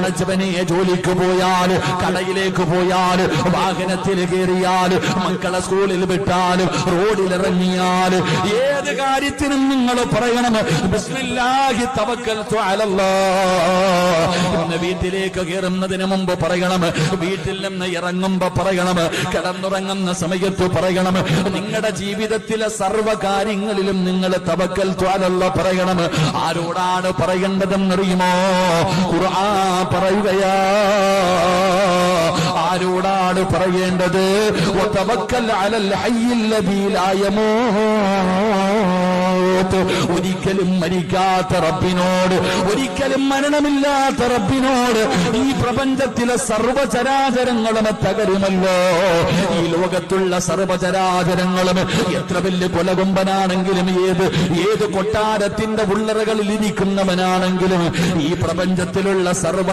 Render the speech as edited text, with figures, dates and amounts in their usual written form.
പണച്ചവനെ ജോലിക്ക് പോയാൽ, കടയിലേക്ക് പോയാൽ, വാഹനത്തിൽ കയറിയാൽ, മക്കളെ സ്കൂളിൽ വിട്ടാൽ, റോഡിലിറങ്ങിയാൽ, ഏത് കാര്യത്തിനും നിങ്ങൾ പറയണം ബിസ്മില്ലാഹി തവക്കൽതു അലല്ലാഹ്. ഇന്ന് വീട്ടിലേക്ക് കയറുന്നതിന് മുമ്പ് പറയണം, വീട്ടിൽ നിന്ന് ഇറങ്ങുമ്പോ പറയണം, കിടന്നുറങ്ങുന്ന സമയത്ത് പറയണം. നിങ്ങളുടെ ജീവിതത്തിലെ സർവ്വ കാര്യങ്ങളിലും നിങ്ങൾ തവക്കൽതു അലല്ലാഹ് പറയണം. ആരോടാണ് പറയേണ്ടതെന്നറിയുമോ? ഖുർആൻ പറയുകയാ. ആരോടാണ് പറയേണ്ടത്? വതവക്കൽ അലൽ ഹയ്യിൽ ലദീ ലാ യമൂത്. ഒരിക്കലും മരിക്കാത്ത റബ്ബിനോട്, ഒരിക്കലും മരണമില്ലാത്ത റബ്ബിനോട്. ഈ പ്രപഞ്ചത്തിലെ സർവചരാചരങ്ങളും തകരുമല്ലോ. ഈ ലോകത്തുള്ള സർവചരാചരങ്ങളും എത്ര വലിയ കൊലകൊമ്പനാണെങ്കിലും, ഏത് കൊട്ടാരത്തിന്റെ ഉള്ളറകളിൽ ഇരിക്കുന്നവനാണെങ്കിലും, ഈ പ്രപഞ്ചത്തിലുള്ള സർവ